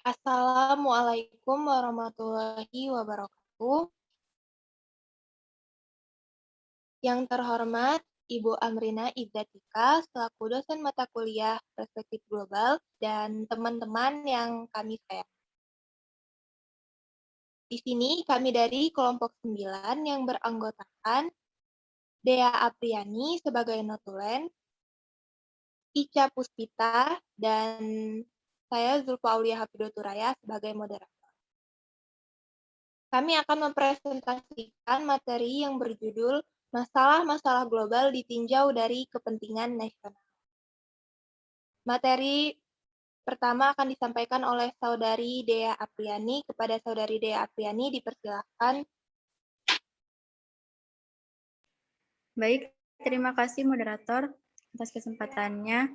Assalamualaikum warahmatullahi wabarakatuh. Yang terhormat Ibu Amrina Ibdatika selaku dosen mata kuliah Perspektif Global dan teman-teman yang kami sayangi. Di sini kami dari kelompok 9 yang beranggotakan Dea Apriani sebagai notulen, Ica Puspita, dan saya Zulfa Aulia Hafidoturaya sebagai moderator. Kami akan mempresentasikan materi yang berjudul Masalah-masalah global ditinjau dari kepentingan nasional. Materi pertama akan disampaikan oleh Saudari Dea Apriani. Kepada Saudari Dea Apriani dipersilakan. Baik, terima kasih moderator atas kesempatannya.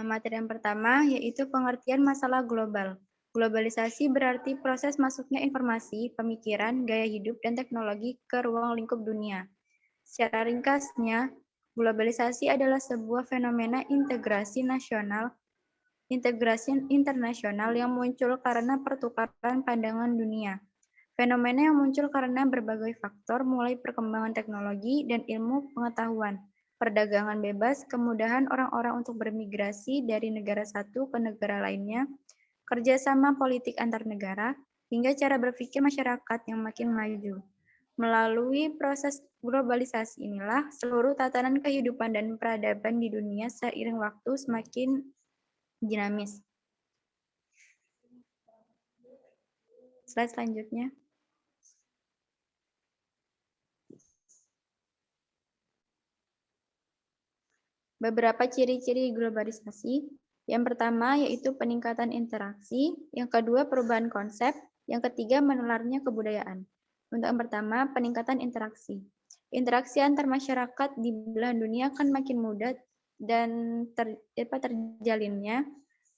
Materi yang pertama yaitu pengertian masalah global. Globalisasi berarti proses masuknya informasi, pemikiran, gaya hidup, dan teknologi ke ruang lingkup dunia. Secara ringkasnya, globalisasi adalah sebuah fenomena integrasi internasional yang muncul karena pertukaran pandangan dunia. Fenomena yang muncul karena berbagai faktor, mulai perkembangan teknologi dan ilmu pengetahuan, perdagangan bebas, kemudahan orang-orang untuk bermigrasi dari negara satu ke negara lainnya, kerjasama politik antar negara, hingga cara berpikir masyarakat yang makin maju. Melalui proses globalisasi inilah, seluruh tatanan kehidupan dan peradaban di dunia seiring waktu semakin dinamis. Slide selanjutnya. Beberapa ciri-ciri globalisasi. Yang pertama yaitu peningkatan interaksi, yang kedua perubahan konsep, yang ketiga menularnya kebudayaan. Untuk yang pertama, peningkatan interaksi. Interaksi antar masyarakat di belahan dunia akan makin mudah dan terjalinnya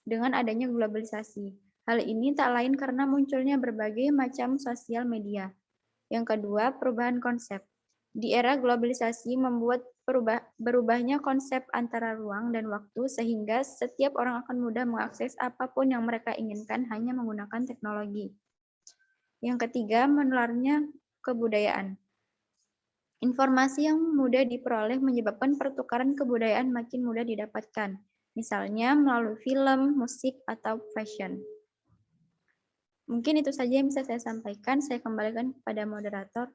dengan adanya globalisasi. Hal ini tak lain karena munculnya berbagai macam sosial media. Yang kedua, perubahan konsep. Di era globalisasi membuat berubahnya konsep antara ruang dan waktu sehingga setiap orang akan mudah mengakses apapun yang mereka inginkan hanya menggunakan teknologi. Yang ketiga, menularnya kebudayaan. Informasi yang mudah diperoleh menyebabkan pertukaran kebudayaan makin mudah didapatkan, misalnya melalui film, musik, atau fashion. Mungkin itu saja yang bisa saya sampaikan. Saya kembalikan kepada moderator.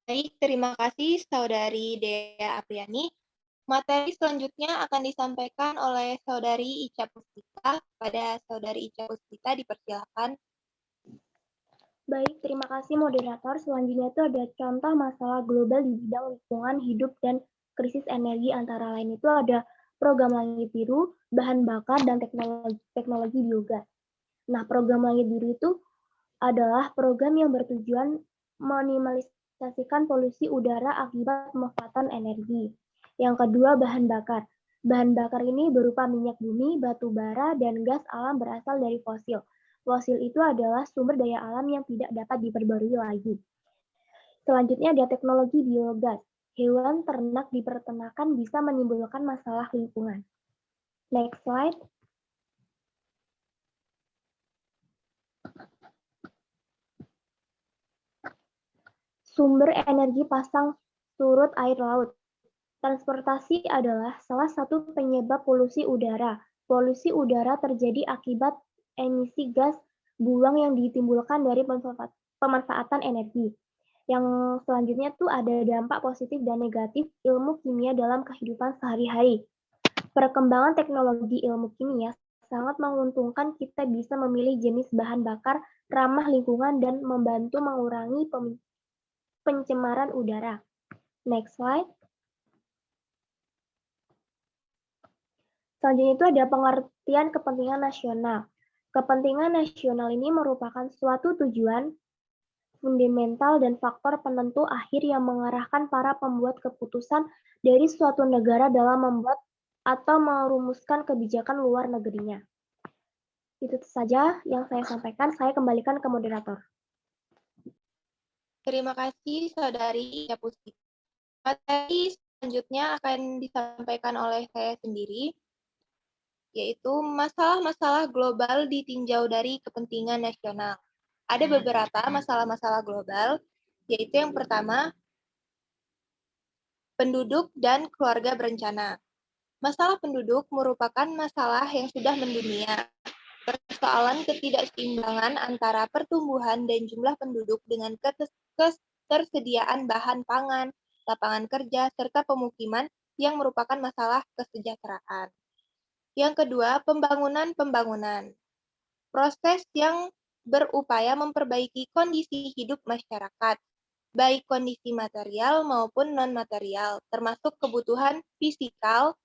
Baik, terima kasih Saudari Dea Apriani. Materi selanjutnya akan disampaikan oleh Saudari Ica Puspita. Pada Saudari Ica Puspita dipersilakan. Baik, terima kasih moderator. Selanjutnya itu ada contoh masalah global di bidang lingkungan hidup dan krisis energi, antara lain itu ada program Langit Biru, bahan bakar, dan teknologi biogas. Nah, program Langit Biru itu adalah program yang bertujuan meminimalisasikan polusi udara akibat pemanfaatan energi. Yang kedua, bahan bakar. Bahan bakar ini berupa minyak bumi, batu bara, dan gas alam berasal dari fosil. Fosil itu adalah sumber daya alam yang tidak dapat diperbarui lagi. Selanjutnya ada teknologi biogas. Hewan ternak di peternakan bisa menimbulkan masalah lingkungan. Next slide. Sumber energi pasang surut air laut. Transportasi adalah salah satu penyebab polusi udara. Polusi udara terjadi akibat emisi gas buang yang ditimbulkan dari pemanfaatan energi. Yang selanjutnya tuh ada dampak positif dan negatif ilmu kimia dalam kehidupan sehari-hari. Perkembangan teknologi ilmu kimia sangat menguntungkan, kita bisa memilih jenis bahan bakar ramah lingkungan dan membantu mengurangi pencemaran udara. Next slide. Selanjutnya itu ada pengertian kepentingan nasional. Kepentingan nasional ini merupakan suatu tujuan fundamental dan faktor penentu akhir yang mengarahkan para pembuat keputusan dari suatu negara dalam membuat atau merumuskan kebijakan luar negerinya. Itu saja yang saya sampaikan. Saya kembalikan ke moderator. Terima kasih Saudari Ica Puspita. Materi selanjutnya akan disampaikan oleh saya sendiri. yaitu masalah-masalah global ditinjau dari kepentingan nasional. Ada beberapa masalah-masalah global, yaitu yang pertama, penduduk dan keluarga berencana. Masalah penduduk merupakan masalah yang sudah mendunia. Persoalan ketidakseimbangan antara pertumbuhan dan jumlah penduduk dengan ketersediaan bahan pangan, lapangan kerja, serta pemukiman yang merupakan masalah kesejahteraan. Yang kedua, pembangunan. Proses yang berupaya memperbaiki kondisi hidup masyarakat, baik kondisi material maupun non-material, termasuk kebutuhan fisikal,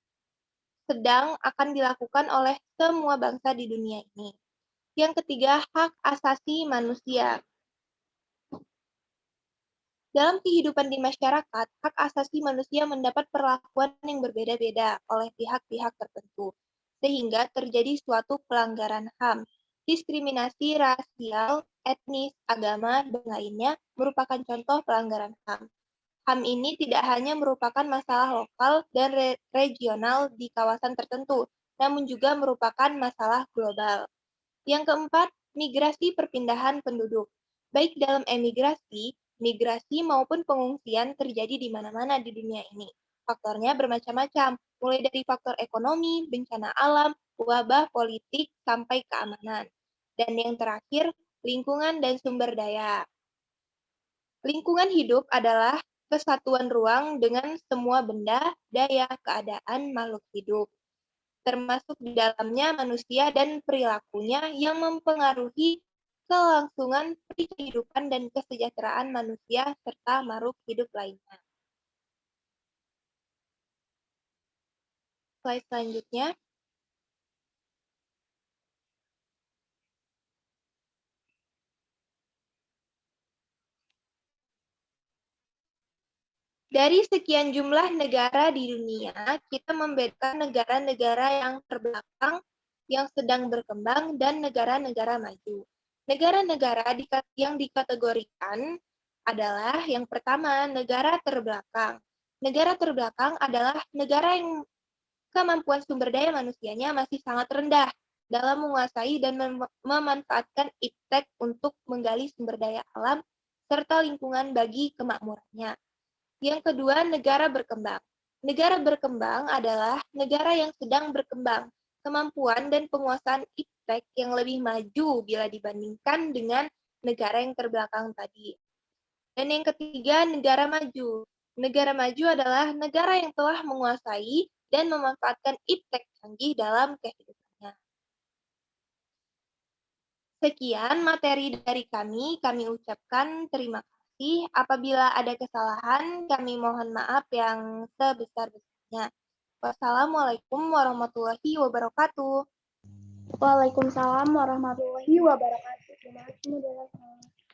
sedang akan dilakukan oleh semua bangsa di dunia ini. Yang ketiga, hak asasi manusia. Dalam kehidupan di masyarakat, hak asasi manusia mendapat perlakuan yang berbeda-beda oleh pihak-pihak tertentu, sehingga terjadi suatu pelanggaran HAM. Diskriminasi rasial, etnis, agama, dan lainnya merupakan contoh pelanggaran HAM. HAM ini tidak hanya merupakan masalah lokal dan regional di kawasan tertentu, namun juga merupakan masalah global. Yang keempat, migrasi perpindahan penduduk. Baik dalam emigrasi, migrasi maupun pengungsian terjadi di mana-mana di dunia ini. Faktornya bermacam-macam, mulai dari faktor ekonomi, bencana alam, wabah politik, sampai keamanan. Dan yang terakhir, lingkungan dan sumber daya. Lingkungan hidup adalah kesatuan ruang dengan semua benda, daya, keadaan makhluk hidup, termasuk di dalamnya manusia dan perilakunya yang mempengaruhi kelangsungan kehidupan dan kesejahteraan manusia serta makhluk hidup lainnya. Slide selanjutnya. Dari sekian jumlah negara di dunia, kita membedakan negara-negara yang terbelakang, yang sedang berkembang, dan negara-negara maju. Negara-negara yang dikategorikan adalah yang pertama, negara terbelakang. Negara terbelakang adalah negara yang kemampuan sumber daya manusianya masih sangat rendah dalam menguasai dan memanfaatkan iptek untuk menggali sumber daya alam serta lingkungan bagi kemakmurannya. Yang kedua, negara berkembang. Negara berkembang adalah negara yang sedang berkembang, kemampuan dan penguasaan iptek yang lebih maju bila dibandingkan dengan negara yang terbelakang tadi. Dan yang ketiga, negara maju. Negara maju adalah negara yang telah menguasai dan memanfaatkan iptek canggih dalam kehidupannya. Sekian materi dari kami ucapkan terima kasih. Apabila ada kesalahan, kami mohon maaf yang sebesar-besarnya. Wassalamualaikum warahmatullahi wabarakatuh. Waalaikumsalam warahmatullahi wabarakatuh. Terima kasih, moderator.